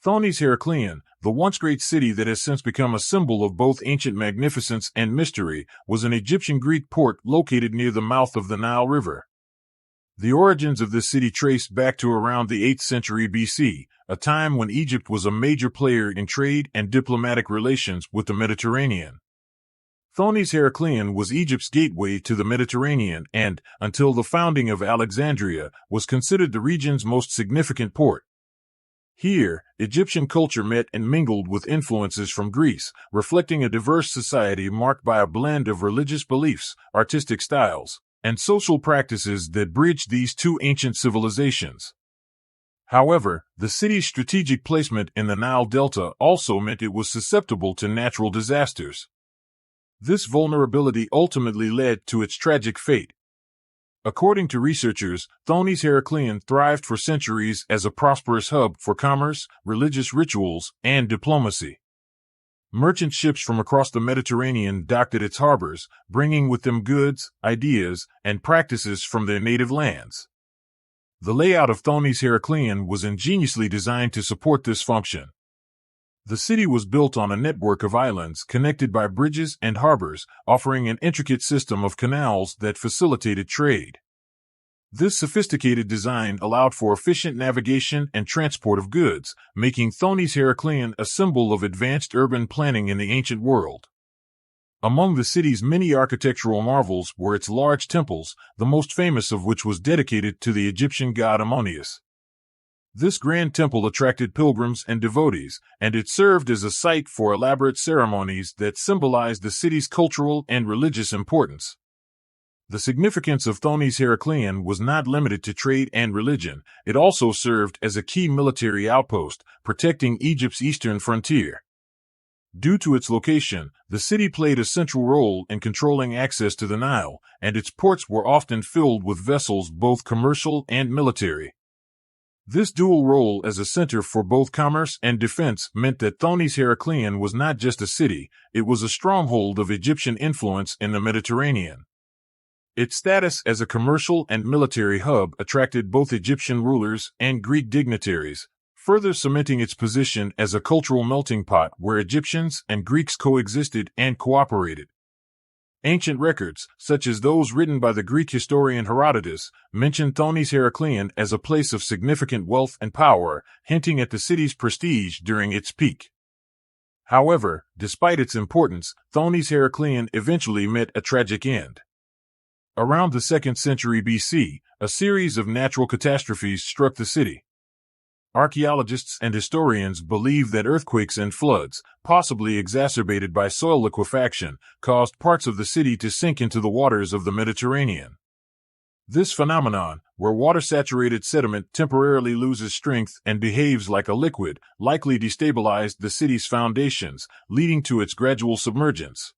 Thonis Heraclean, the once great city that has since become a symbol of both ancient magnificence and mystery, was an Egyptian Greek port located near the mouth of the Nile River. The origins of this city trace back to around the 8th century BC, a time when Egypt was a major player in trade and diplomatic relations with the Mediterranean. Thonis Heraclean was Egypt's gateway to the Mediterranean and, until the founding of Alexandria, was considered the region's most significant port. Here, Egyptian culture met and mingled with influences from Greece, reflecting a diverse society marked by a blend of religious beliefs, artistic styles, and social practices that bridged these two ancient civilizations. However, the city's strategic placement in the Nile Delta also meant it was susceptible to natural disasters. This vulnerability ultimately led to its tragic fate. According to researchers, Thonis Heraclean thrived for centuries as a prosperous hub for commerce, religious rituals, and diplomacy. Merchant ships from across the Mediterranean docked at its harbors, bringing with them goods, ideas, and practices from their native lands. The layout of Thonis Heraclean was ingeniously designed to support this function. The city was built on a network of islands connected by bridges and harbors, offering an intricate system of canals that facilitated trade. This sophisticated design allowed for efficient navigation and transport of goods, making Thonis Heraclean a symbol of advanced urban planning in the ancient world. Among the city's many architectural marvels were its large temples, the most famous of which was dedicated to the Egyptian god Ammonius. This grand temple attracted pilgrims and devotees, and it served as a site for elaborate ceremonies that symbolized the city's cultural and religious importance. The significance of Thonis Heraclean was not limited to trade and religion, it also served as a key military outpost, protecting Egypt's eastern frontier. Due to its location, the city played a central role in controlling access to the Nile, and its ports were often filled with vessels both commercial and military. This dual role as a center for both commerce and defense meant that Thonis Heraclean was not just a city, it was a stronghold of Egyptian influence in the Mediterranean. Its status as a commercial and military hub attracted both Egyptian rulers and Greek dignitaries, further cementing its position as a cultural melting pot where Egyptians and Greeks coexisted and cooperated. Ancient records, such as those written by the Greek historian Herodotus, mention Thonis Heraclean as a place of significant wealth and power, hinting at the city's prestige during its peak. However, despite its importance, Thonis Heraclean eventually met a tragic end. Around the 2nd century BC, a series of natural catastrophes struck the city. Archaeologists and historians believe that earthquakes and floods, possibly exacerbated by soil liquefaction, caused parts of the city to sink into the waters of the Mediterranean. This phenomenon, where water-saturated sediment temporarily loses strength and behaves like a liquid, likely destabilized the city's foundations, leading to its gradual submergence.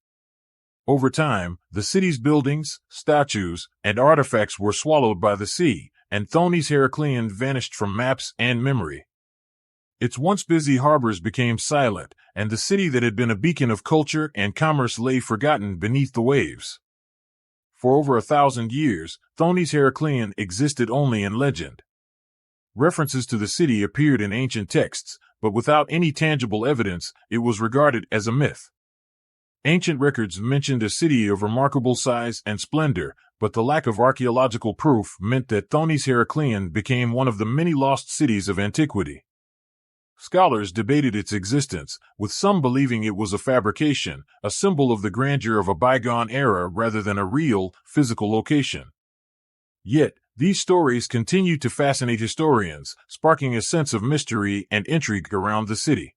Over time, the city's buildings, statues, and artifacts were swallowed by the sea, and Thonis Heraclean vanished from maps and memory. Its once busy harbors became silent, and the city that had been a beacon of culture and commerce lay forgotten beneath the waves. For over 1,000 years, Thonis Heraclean existed only in legend. References to the city appeared in ancient texts, but without any tangible evidence, it was regarded as a myth. Ancient records mentioned a city of remarkable size and splendor, but the lack of archaeological proof meant that Thonis Heraclean became one of the many lost cities of antiquity. Scholars debated its existence, with some believing it was a fabrication, a symbol of the grandeur of a bygone era rather than a real, physical location. Yet, these stories continue to fascinate historians, sparking a sense of mystery and intrigue around the city.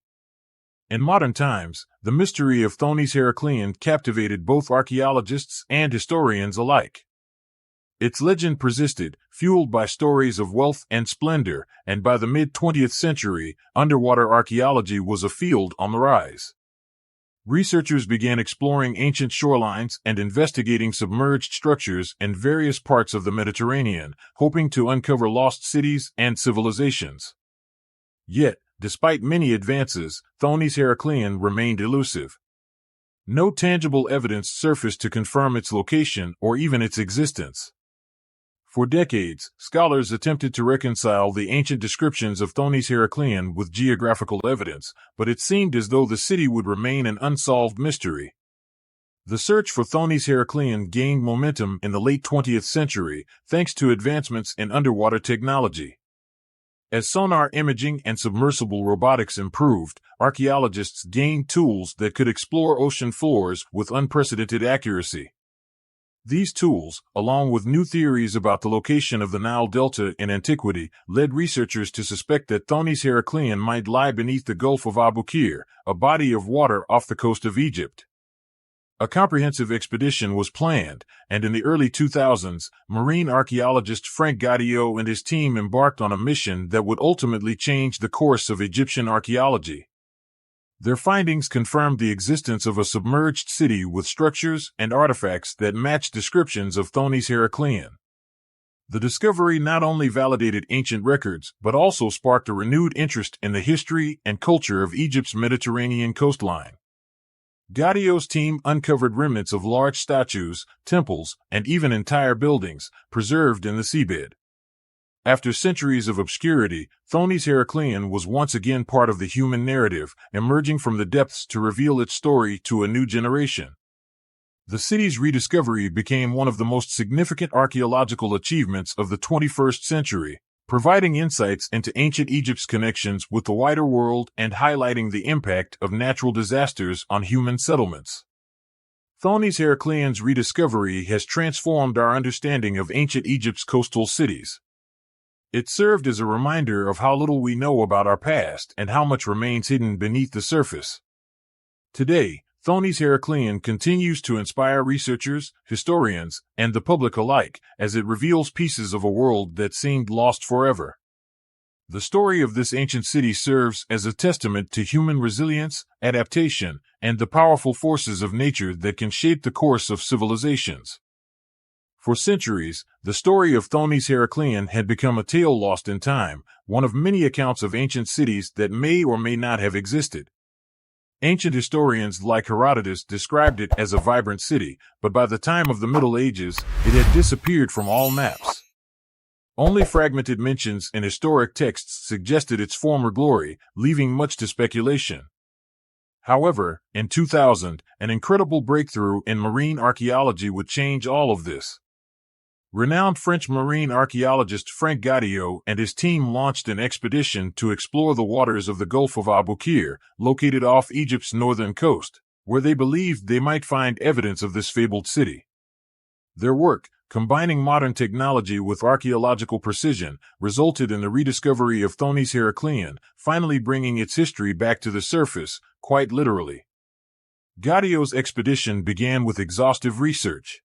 In modern times, the mystery of Thonis Heraclean captivated both archaeologists and historians alike. Its legend persisted, fueled by stories of wealth and splendor, and by the mid-20th century, underwater archaeology was a field on the rise. Researchers began exploring ancient shorelines and investigating submerged structures in various parts of the Mediterranean, hoping to uncover lost cities and civilizations. Yet, despite many advances, Thonis Heraclean remained elusive. No tangible evidence surfaced to confirm its location or even its existence. For decades, scholars attempted to reconcile the ancient descriptions of Thonis Heracleon with geographical evidence, but it seemed as though the city would remain an unsolved mystery. The search for Thonis Heracleon gained momentum in the late 20th century thanks to advancements in underwater technology. As sonar imaging and submersible robotics improved, archaeologists gained tools that could explore ocean floors with unprecedented accuracy. These tools, along with new theories about the location of the Nile Delta in antiquity, led researchers to suspect that Thonis Heracleon might lie beneath the Gulf of Abu Qir, a body of water off the coast of Egypt. A comprehensive expedition was planned, and in the early 2000s, marine archaeologist Frank Gaudio and his team embarked on a mission that would ultimately change the course of Egyptian archaeology. Their findings confirmed the existence of a submerged city with structures and artifacts that matched descriptions of Thonis Heracleon. The discovery not only validated ancient records, but also sparked a renewed interest in the history and culture of Egypt's Mediterranean coastline. Gaudio's team uncovered remnants of large statues, temples, and even entire buildings, preserved in the seabed. After centuries of obscurity, Thonis Heracleon was once again part of the human narrative, emerging from the depths to reveal its story to a new generation. The city's rediscovery became one of the most significant archaeological achievements of the 21st century, providing insights into ancient Egypt's connections with the wider world and highlighting the impact of natural disasters on human settlements. Thonis Heracleon's rediscovery has transformed our understanding of ancient Egypt's coastal cities. It served as a reminder of how little we know about our past and how much remains hidden beneath the surface. Today, Thonis Heracleon continues to inspire researchers, historians, and the public alike as it reveals pieces of a world that seemed lost forever. The story of this ancient city serves as a testament to human resilience, adaptation, and the powerful forces of nature that can shape the course of civilizations. For centuries, the story of Thonis Heracleon had become a tale lost in time, one of many accounts of ancient cities that may or may not have existed. Ancient historians like Herodotus described it as a vibrant city, but by the time of the Middle Ages, it had disappeared from all maps. Only fragmented mentions in historic texts suggested its former glory, leaving much to speculation. However, in 2000, an incredible breakthrough in marine archaeology would change all of this. Renowned French marine archaeologist Frank Gaudio and his team launched an expedition to explore the waters of the Gulf of Abu Qir, located off Egypt's northern coast, where they believed they might find evidence of this fabled city. Their work, combining modern technology with archaeological precision, resulted in the rediscovery of Thonis Heracleon, finally bringing its history back to the surface, quite literally. Gaudio's expedition began with exhaustive research.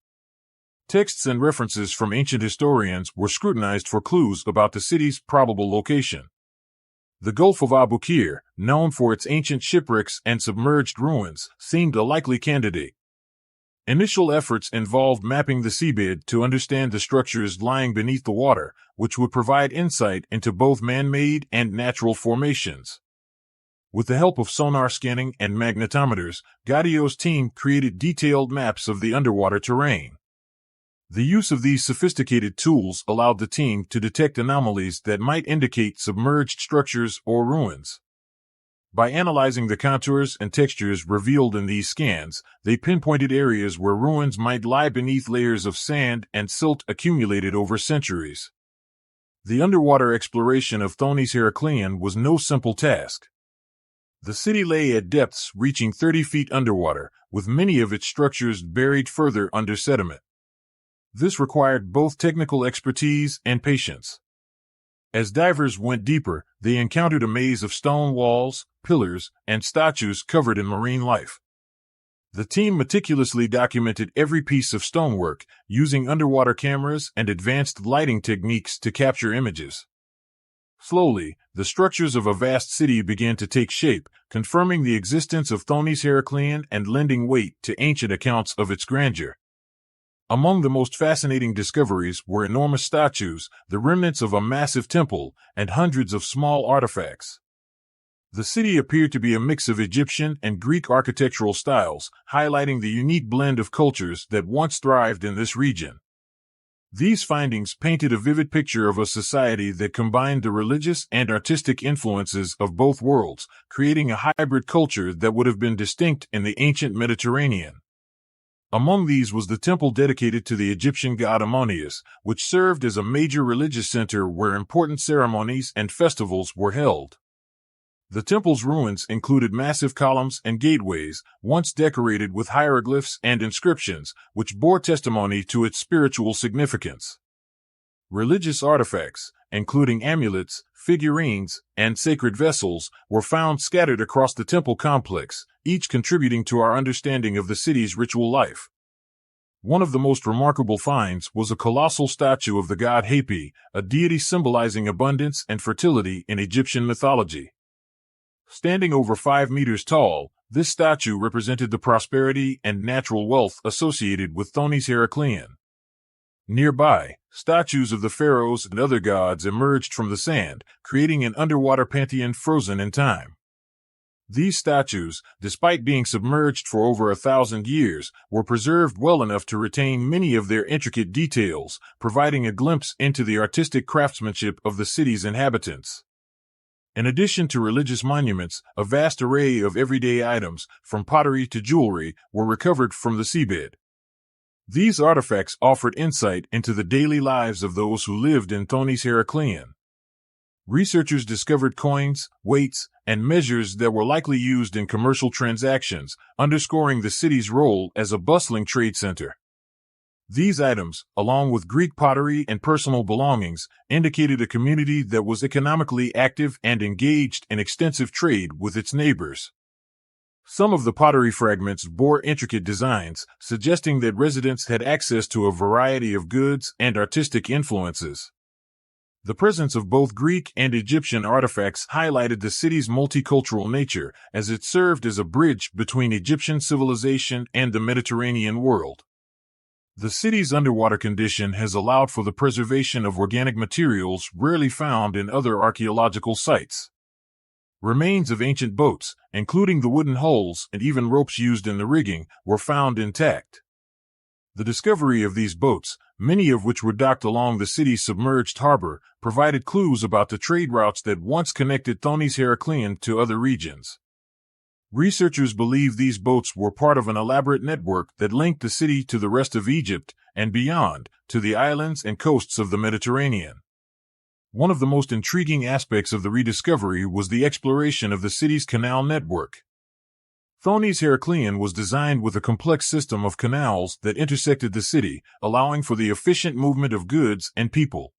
Texts and references from ancient historians were scrutinized for clues about the city's probable location. The Gulf of Abu Qir, known for its ancient shipwrecks and submerged ruins, seemed a likely candidate. Initial efforts involved mapping the seabed to understand the structures lying beneath the water, which would provide insight into both man-made and natural formations. With the help of sonar scanning and magnetometers, Gaudio's team created detailed maps of the underwater terrain. The use of these sophisticated tools allowed the team to detect anomalies that might indicate submerged structures or ruins. By analyzing the contours and textures revealed in these scans, they pinpointed areas where ruins might lie beneath layers of sand and silt accumulated over centuries. The underwater exploration of Thonis Heracleon was no simple task. The city lay at depths reaching 30 feet underwater, with many of its structures buried further under sediment. This required both technical expertise and patience. As divers went deeper, they encountered a maze of stone walls, pillars, and statues covered in marine life. The team meticulously documented every piece of stonework, using underwater cameras and advanced lighting techniques to capture images. Slowly, the structures of a vast city began to take shape, confirming the existence of Thonis Heracleon and lending weight to ancient accounts of its grandeur. Among the most fascinating discoveries were enormous statues, the remnants of a massive temple, and hundreds of small artifacts. The city appeared to be a mix of Egyptian and Greek architectural styles, highlighting the unique blend of cultures that once thrived in this region. These findings painted a vivid picture of a society that combined the religious and artistic influences of both worlds, creating a hybrid culture that would have been distinct in the ancient Mediterranean. Among these was the temple dedicated to the Egyptian god Ammonius, which served as a major religious center where important ceremonies and festivals were held. The temple's ruins included massive columns and gateways, once decorated with hieroglyphs and inscriptions, which bore testimony to its spiritual significance. Religious artifacts, including amulets, figurines, and sacred vessels, were found scattered across the temple complex, each contributing to our understanding of the city's ritual life. One of the most remarkable finds was a colossal statue of the god Hapi, a deity symbolizing abundance and fertility in Egyptian mythology. Standing over 5 meters tall, this statue represented the prosperity and natural wealth associated with Thonis Heraclean. Nearby, statues of the pharaohs and other gods emerged from the sand, creating an underwater pantheon frozen in time. These statues, despite being submerged for over 1,000 years, were preserved well enough to retain many of their intricate details, providing a glimpse into the artistic craftsmanship of the city's inhabitants. In addition to religious monuments, a vast array of everyday items, from pottery to jewelry, were recovered from the seabed. These artifacts offered insight into the daily lives of those who lived in Thonis Heraclean. Researchers discovered coins, weights, and measures that were likely used in commercial transactions, underscoring the city's role as a bustling trade center. These items, along with Greek pottery and personal belongings, indicated a community that was economically active and engaged in extensive trade with its neighbors. Some of the pottery fragments bore intricate designs, suggesting that residents had access to a variety of goods and artistic influences. The presence of both Greek and Egyptian artifacts highlighted the city's multicultural nature, as it served as a bridge between Egyptian civilization and the Mediterranean world. The city's underwater condition has allowed for the preservation of organic materials rarely found in other archaeological sites. Remains of ancient boats, including the wooden hulls and even ropes used in the rigging, were found intact. The discovery of these boats, many of which were docked along the city's submerged harbor, provided clues about the trade routes that once connected Thonis Heraclean to other regions. Researchers believe these boats were part of an elaborate network that linked the city to the rest of Egypt and beyond, to the islands and coasts of the Mediterranean. One of the most intriguing aspects of the rediscovery was the exploration of the city's canal network. Thonis Heraclean was designed with a complex system of canals that intersected the city, allowing for the efficient movement of goods and people.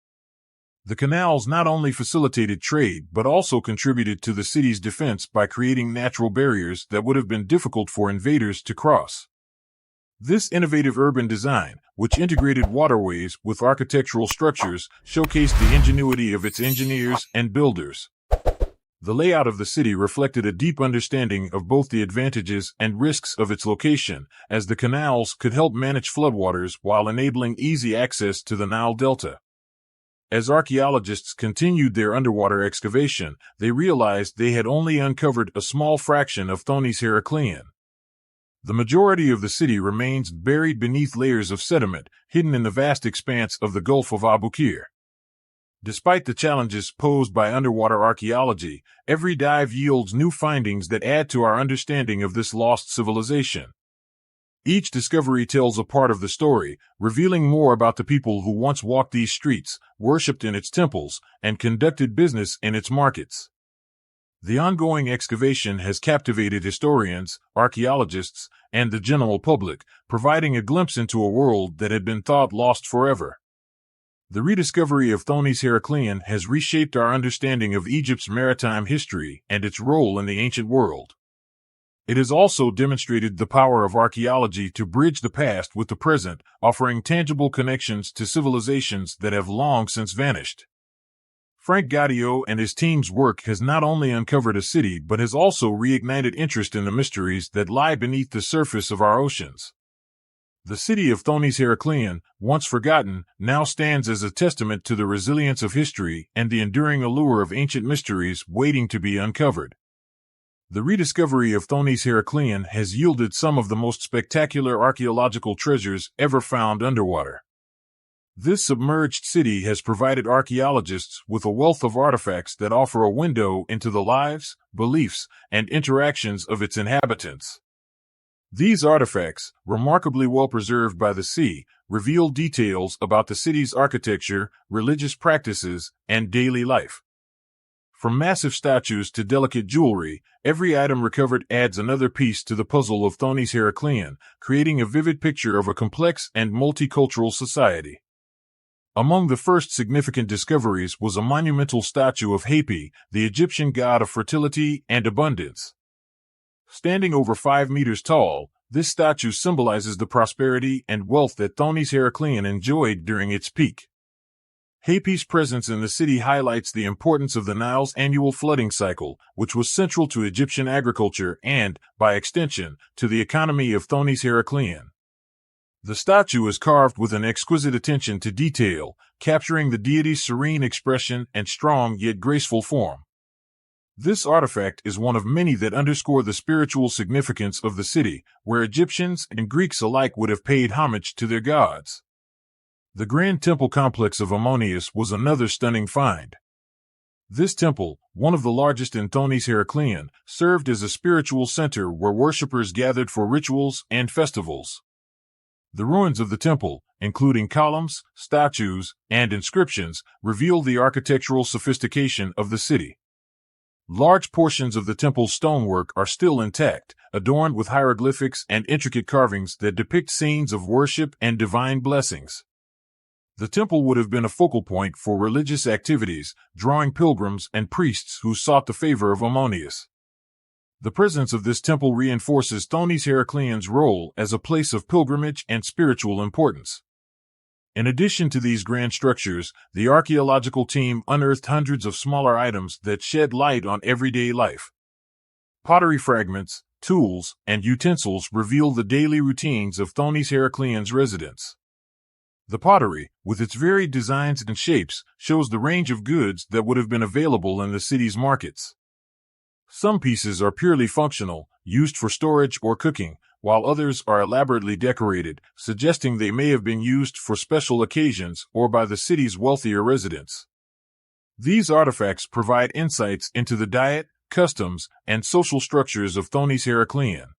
The canals not only facilitated trade but also contributed to the city's defense by creating natural barriers that would have been difficult for invaders to cross. This innovative urban design, which integrated waterways with architectural structures, showcased the ingenuity of its engineers and builders. The layout of the city reflected a deep understanding of both the advantages and risks of its location, as the canals could help manage floodwaters while enabling easy access to the Nile Delta. As archaeologists continued their underwater excavation, they realized they had only uncovered a small fraction of Thonis Heraclean. The majority of the city remains buried beneath layers of sediment, hidden in the vast expanse of the Gulf of Abu Qir. Despite the challenges posed by underwater archaeology, every dive yields new findings that add to our understanding of this lost civilization. Each discovery tells a part of the story, revealing more about the people who once walked these streets, worshipped in its temples, and conducted business in its markets. The ongoing excavation has captivated historians, archaeologists, and the general public, providing a glimpse into a world that had been thought lost forever. The rediscovery of Thonis Heraclean has reshaped our understanding of Egypt's maritime history and its role in the ancient world. It has also demonstrated the power of archaeology to bridge the past with the present, offering tangible connections to civilizations that have long since vanished. Frank Gaudio and his team's work has not only uncovered a city but has also reignited interest in the mysteries that lie beneath the surface of our oceans. The city of Thonis Heraclean, once forgotten, now stands as a testament to the resilience of history and the enduring allure of ancient mysteries waiting to be uncovered. The rediscovery of Thonis Heraclean has yielded some of the most spectacular archaeological treasures ever found underwater. This submerged city has provided archaeologists with a wealth of artifacts that offer a window into the lives, beliefs, and interactions of its inhabitants. These artifacts, remarkably well preserved by the sea, reveal details about the city's architecture, religious practices, and daily life. From massive statues to delicate jewelry, every item recovered adds another piece to the puzzle of Thonis Heraclean, creating a vivid picture of a complex and multicultural society. Among the first significant discoveries was a monumental statue of Hapi, the Egyptian god of fertility and abundance. Standing over 5 meters tall, this statue symbolizes the prosperity and wealth that Thonis Heraclean enjoyed during its peak. Hapi's presence in the city highlights the importance of the Nile's annual flooding cycle, which was central to Egyptian agriculture and, by extension, to the economy of Thonis Heraclean. The statue is carved with an exquisite attention to detail, capturing the deity's serene expression and strong yet graceful form. This artifact is one of many that underscore the spiritual significance of the city, where Egyptians and Greeks alike would have paid homage to their gods. The grand temple complex of Ammonius was another stunning find. This temple, one of the largest in Thonis Heraclean, served as a spiritual center where worshippers gathered for rituals and festivals. The ruins of the temple, including columns, statues, and inscriptions, reveal the architectural sophistication of the city. Large portions of the temple's stonework are still intact, adorned with hieroglyphics and intricate carvings that depict scenes of worship and divine blessings. The temple would have been a focal point for religious activities, drawing pilgrims and priests who sought the favor of Ammonius. The presence of this temple reinforces Thonis Heraclean's role as a place of pilgrimage and spiritual importance. In addition to these grand structures, the archaeological team unearthed hundreds of smaller items that shed light on everyday life. Pottery fragments, tools, and utensils reveal the daily routines of Thonis Heraclean's residents. The pottery, with its varied designs and shapes, shows the range of goods that would have been available in the city's markets. Some pieces are purely functional, used for storage or cooking, while others are elaborately decorated, suggesting they may have been used for special occasions or by the city's wealthier residents. These artifacts provide insights into the diet, customs, and social structures of Thonis Heraclean.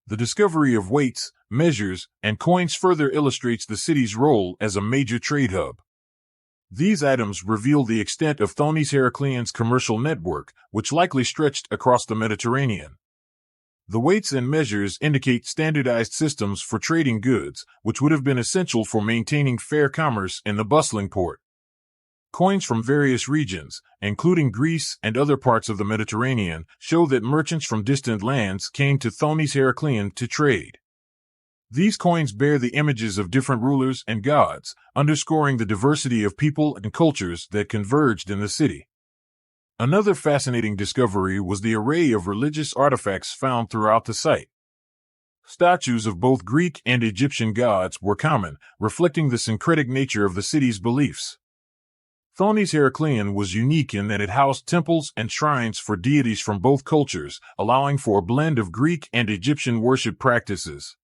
The discovery of weights, measures, and coins further illustrates the city's role as a major trade hub. These items reveal the extent of Thonis Heraclean's commercial network, which likely stretched across the Mediterranean. The weights and measures indicate standardized systems for trading goods, which would have been essential for maintaining fair commerce in the bustling port. Coins from various regions, including Greece and other parts of the Mediterranean, show that merchants from distant lands came to Thonis Heraclean to trade. These coins bear the images of different rulers and gods, underscoring the diversity of people and cultures that converged in the city. Another fascinating discovery was the array of religious artifacts found throughout the site. Statues of both Greek and Egyptian gods were common, reflecting the syncretic nature of the city's beliefs. Thonis Heraclean was unique in that it housed temples and shrines for deities from both cultures, allowing for a blend of Greek and Egyptian worship practices.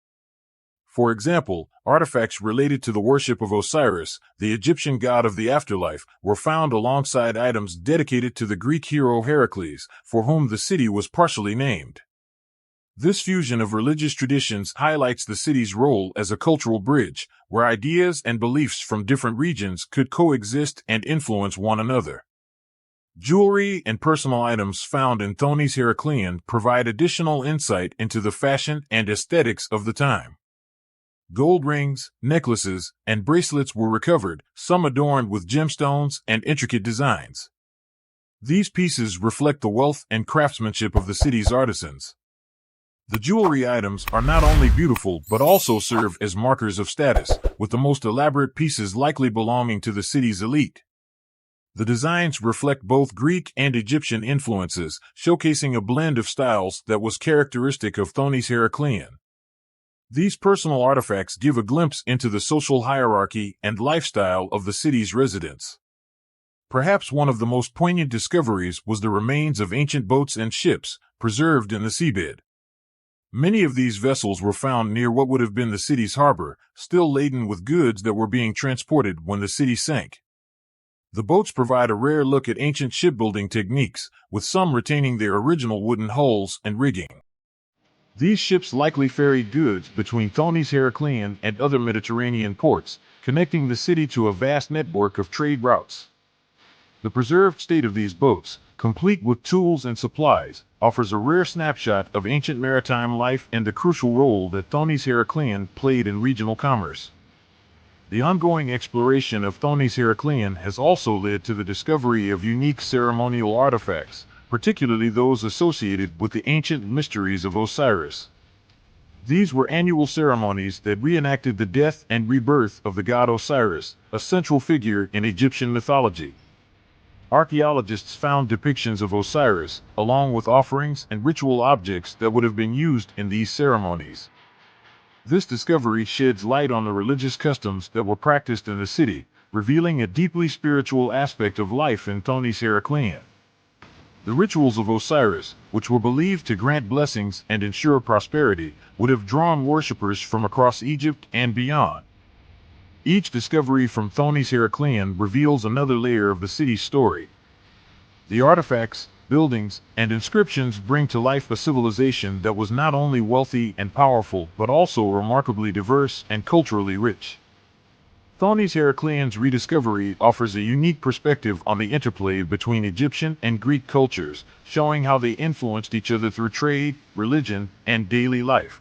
For example, artifacts related to the worship of Osiris, the Egyptian god of the afterlife, were found alongside items dedicated to the Greek hero Heracles, for whom the city was partially named. This fusion of religious traditions highlights the city's role as a cultural bridge, where ideas and beliefs from different regions could coexist and influence one another. Jewelry and personal items found in Thonis Heraclean provide additional insight into the fashion and aesthetics of the time. Gold rings, necklaces, and bracelets were recovered, some adorned with gemstones and intricate designs. These pieces reflect the wealth and craftsmanship of the city's artisans. The jewelry items are not only beautiful but also serve as markers of status, with the most elaborate pieces likely belonging to the city's elite. The designs reflect both Greek and Egyptian influences, showcasing a blend of styles that was characteristic of Thonis Heraclean. These personal artifacts give a glimpse into the social hierarchy and lifestyle of the city's residents. Perhaps one of the most poignant discoveries was the remains of ancient boats and ships, preserved in the seabed. Many of these vessels were found near what would have been the city's harbor, still laden with goods that were being transported when the city sank. The boats provide a rare look at ancient shipbuilding techniques, with some retaining their original wooden hulls and rigging. These ships likely ferried goods between Thonis Heraclean and other Mediterranean ports, connecting the city to a vast network of trade routes. The preserved state of these boats, complete with tools and supplies, offers a rare snapshot of ancient maritime life and the crucial role that Thonis Heraclean played in regional commerce. The ongoing exploration of Thonis Heraclean has also led to the discovery of unique ceremonial artifacts, particularly those associated with the ancient mysteries of Osiris. These were annual ceremonies that reenacted the death and rebirth of the god Osiris, a central figure in Egyptian mythology. Archaeologists found depictions of Osiris, along with offerings and ritual objects that would have been used in these ceremonies. This discovery sheds light on the religious customs that were practiced in the city, revealing a deeply spiritual aspect of life in Thonis Heraclean. The rituals of Osiris, which were believed to grant blessings and ensure prosperity, would have drawn worshippers from across Egypt and beyond. Each discovery from Thonis Heraclean reveals another layer of the city's story. The artifacts, buildings, and inscriptions bring to life a civilization that was not only wealthy and powerful but also remarkably diverse and culturally rich. Thonis Heraclean's rediscovery offers a unique perspective on the interplay between Egyptian and Greek cultures, showing how they influenced each other through trade, religion, and daily life.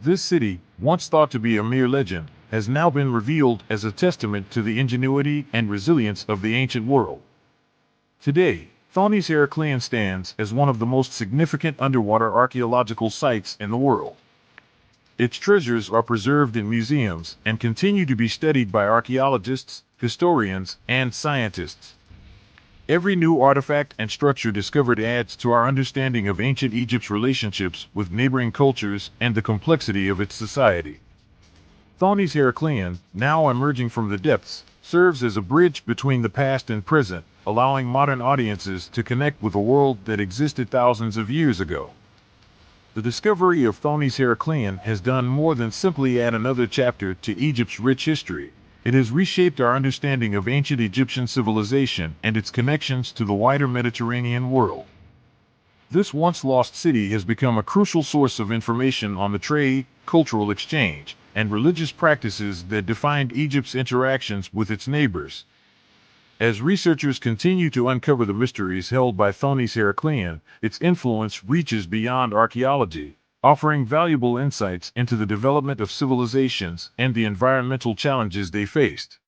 This city, once thought to be a mere legend, has now been revealed as a testament to the ingenuity and resilience of the ancient world. Today, Thonis Heraclean stands as one of the most significant underwater archaeological sites in the world. Its treasures are preserved in museums and continue to be studied by archaeologists, historians, and scientists. Every new artifact and structure discovered adds to our understanding of ancient Egypt's relationships with neighboring cultures and the complexity of its society. Thonis Heraclean, now emerging from the depths, serves as a bridge between the past and present, allowing modern audiences to connect with a world that existed thousands of years ago. The discovery of Thonis Heraclean has done more than simply add another chapter to Egypt's rich history. It has reshaped our understanding of ancient Egyptian civilization and its connections to the wider Mediterranean world. This once lost city has become a crucial source of information on the trade, cultural exchange, and religious practices that defined Egypt's interactions with its neighbors. As researchers continue to uncover the mysteries held by Thonis Heraclean, its influence reaches beyond archaeology, offering valuable insights into the development of civilizations and the environmental challenges they faced.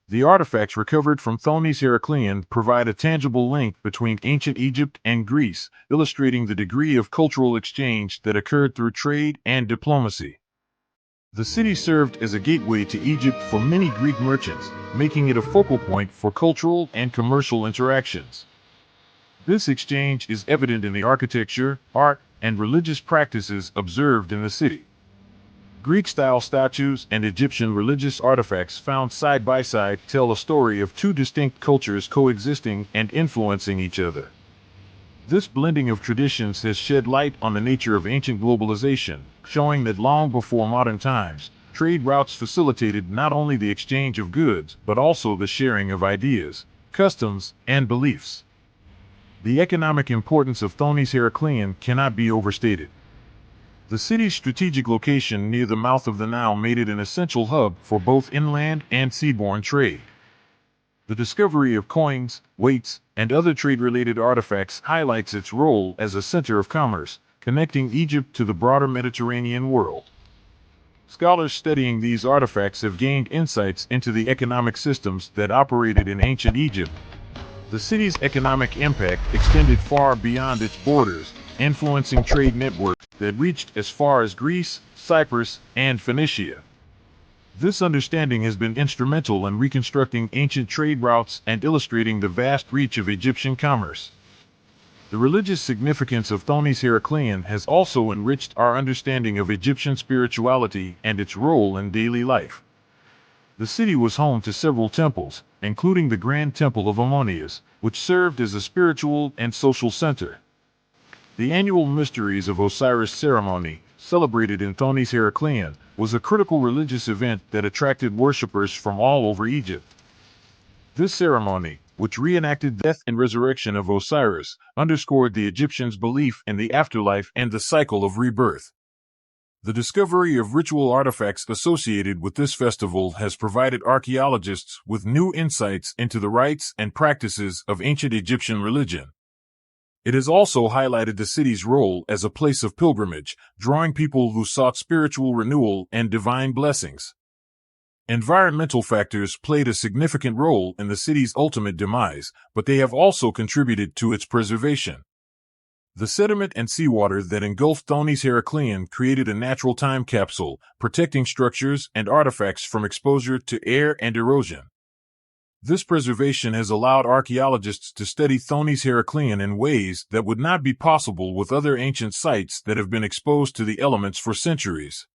The artifacts recovered from Thonis Heraclean provide a tangible link between ancient Egypt and Greece, illustrating the degree of cultural exchange that occurred through trade and diplomacy. The city served as a gateway to Egypt for many Greek merchants, making it a focal point for cultural and commercial interactions. This exchange is evident in the architecture, art, and religious practices observed in the city. Greek-style statues and Egyptian religious artifacts found side by side tell a story of two distinct cultures coexisting and influencing each other. This blending of traditions has shed light on the nature of ancient globalization, showing that long before modern times, trade routes facilitated not only the exchange of goods, but also the sharing of ideas, customs, and beliefs. The economic importance of Thonis Heraclean cannot be overstated. The city's strategic location near the mouth of the Nile made it an essential hub for both inland and seaborne trade. The discovery of coins, weights, and other trade-related artifacts highlights its role as a center of commerce, connecting Egypt to the broader Mediterranean world. Scholars studying these artifacts have gained insights into the economic systems that operated in ancient Egypt. The city's economic impact extended far beyond its borders, influencing trade networks that reached as far as Greece, Cyprus, and Phoenicia. This understanding has been instrumental in reconstructing ancient trade routes and illustrating the vast reach of Egyptian commerce. The religious significance of Thonis Heraclean has also enriched our understanding of Egyptian spirituality and its role in daily life. The city was home to several temples, including the Grand Temple of Ammonius, which served as a spiritual and social center. The annual Mysteries of Osiris ceremony, celebrated in Thonis Heraclean, was a critical religious event that attracted worshippers from all over Egypt. This ceremony, which reenacted the death and resurrection of Osiris, underscored the Egyptians' belief in the afterlife and the cycle of rebirth. The discovery of ritual artifacts associated with this festival has provided archaeologists with new insights into the rites and practices of ancient Egyptian religion. It has also highlighted the city's role as a place of pilgrimage, drawing people who sought spiritual renewal and divine blessings. Environmental factors played a significant role in the city's ultimate demise, but they have also contributed to its preservation. The sediment and seawater that engulfed Thonis Heraclean created a natural time capsule, protecting structures and artifacts from exposure to air and erosion. This preservation has allowed archaeologists to study Thonis Heraclean in ways that would not be possible with other ancient sites that have been exposed to the elements for centuries.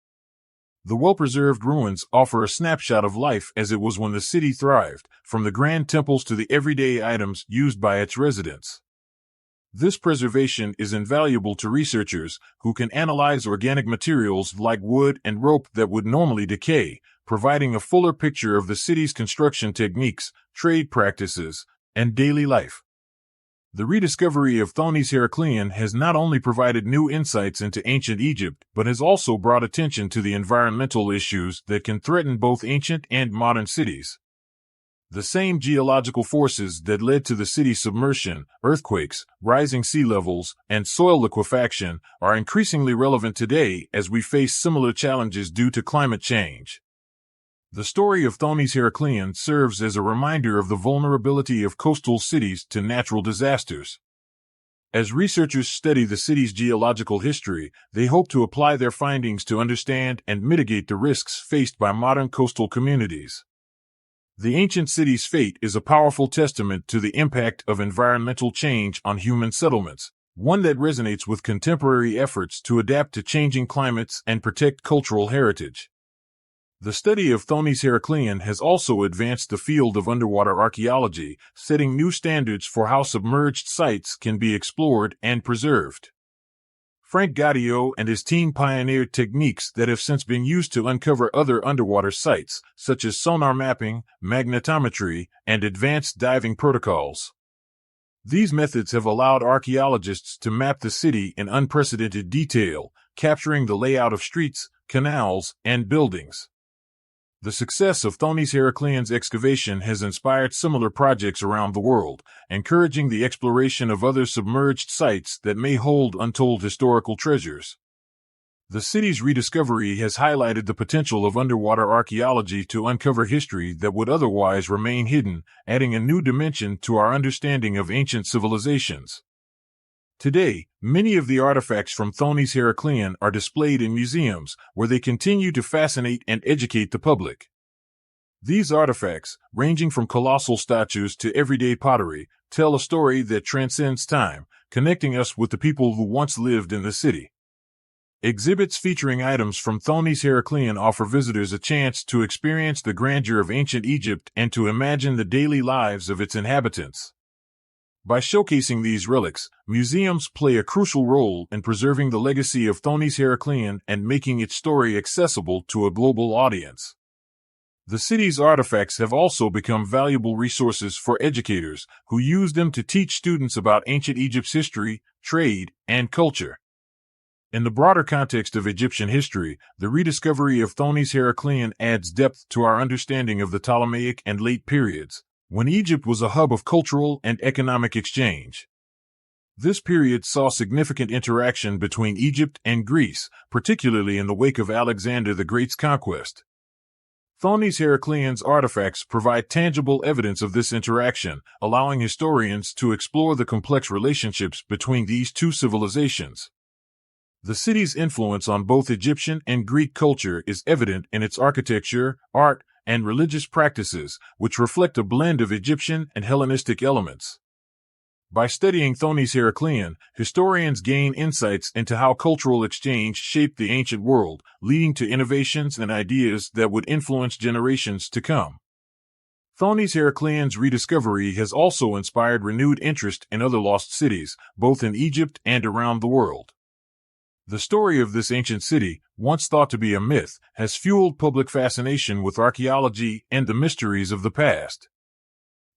The well-preserved ruins offer a snapshot of life as it was when the city thrived, from the grand temples to the everyday items used by its residents. This preservation is invaluable to researchers who can analyze organic materials like wood and rope that would normally decay, providing a fuller picture of the city's construction techniques, trade practices, and daily life. The rediscovery of Thonis Heraclean has not only provided new insights into ancient Egypt, but has also brought attention to the environmental issues that can threaten both ancient and modern cities. The same geological forces that led to the city's submersion, earthquakes, rising sea levels, and soil liquefaction, are increasingly relevant today as we face similar challenges due to climate change. The story of Thonis Heraclean serves as a reminder of the vulnerability of coastal cities to natural disasters. As researchers study the city's geological history, they hope to apply their findings to understand and mitigate the risks faced by modern coastal communities. The ancient city's fate is a powerful testament to the impact of environmental change on human settlements, one that resonates with contemporary efforts to adapt to changing climates and protect cultural heritage. The study of Thonis Heraclean has also advanced the field of underwater archaeology, setting new standards for how submerged sites can be explored and preserved. Frank Gaudio and his team pioneered techniques that have since been used to uncover other underwater sites, such as sonar mapping, magnetometry, and advanced diving protocols. These methods have allowed archaeologists to map the city in unprecedented detail, capturing the layout of streets, canals, and buildings. The success of Thonis Heraclean's excavation has inspired similar projects around the world, encouraging the exploration of other submerged sites that may hold untold historical treasures. The city's rediscovery has highlighted the potential of underwater archaeology to uncover history that would otherwise remain hidden, adding a new dimension to our understanding of ancient civilizations. Today, many of the artifacts from Thonis Heraclean are displayed in museums, where they continue to fascinate and educate the public. These artifacts, ranging from colossal statues to everyday pottery, tell a story that transcends time, connecting us with the people who once lived in the city. Exhibits featuring items from Thonis Heraclean offer visitors a chance to experience the grandeur of ancient Egypt and to imagine the daily lives of its inhabitants. By showcasing these relics, museums play a crucial role in preserving the legacy of Thonis Heraclean and making its story accessible to a global audience. The city's artifacts have also become valuable resources for educators who use them to teach students about ancient Egypt's history, trade, and culture. In the broader context of Egyptian history, the rediscovery of Thonis Heraclean adds depth to our understanding of the Ptolemaic and late periods, when Egypt was a hub of cultural and economic exchange. This period saw significant interaction between Egypt and Greece, particularly in the wake of Alexander the Great's conquest. Thonis Heraclean's artifacts provide tangible evidence of this interaction, allowing historians to explore the complex relationships between these two civilizations. The city's influence on both Egyptian and Greek culture is evident in its architecture, art, and religious practices, which reflect a blend of Egyptian and Hellenistic elements. By studying Thonis Heraclean, historians gain insights into how cultural exchange shaped the ancient world, leading to innovations and ideas that would influence generations to come. Thonis Heraclean's rediscovery has also inspired renewed interest in other lost cities, both in Egypt and around the world. The story of this ancient city, once thought to be a myth, has fueled public fascination with archaeology and the mysteries of the past.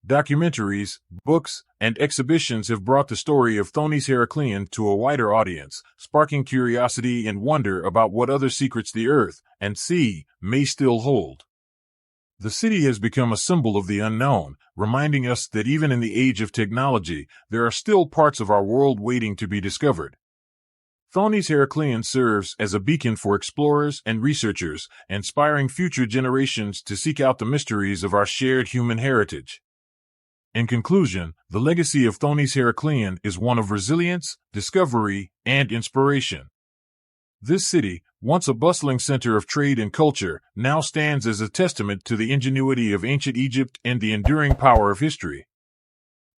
Documentaries, books, and exhibitions have brought the story of Thonis Heraclean to a wider audience, sparking curiosity and wonder about what other secrets the earth and sea may still hold. The city has become a symbol of the unknown, reminding us that even in the age of technology, there are still parts of our world waiting to be discovered. Thonis Heraclean serves as a beacon for explorers and researchers, inspiring future generations to seek out the mysteries of our shared human heritage. In conclusion, the legacy of Thonis Heraclean is one of resilience, discovery, and inspiration. This city, once a bustling center of trade and culture, now stands as a testament to the ingenuity of ancient Egypt and the enduring power of history.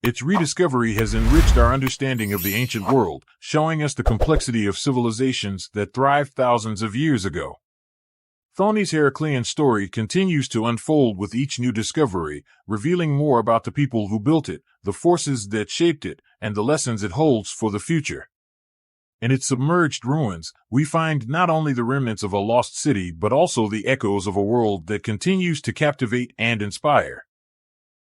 Its rediscovery has enriched our understanding of the ancient world, showing us the complexity of civilizations that thrived thousands of years ago. Thonis Heraclean's story continues to unfold with each new discovery, revealing more about the people who built it, the forces that shaped it, and the lessons it holds for the future. In its submerged ruins, we find not only the remnants of a lost city but also the echoes of a world that continues to captivate and inspire.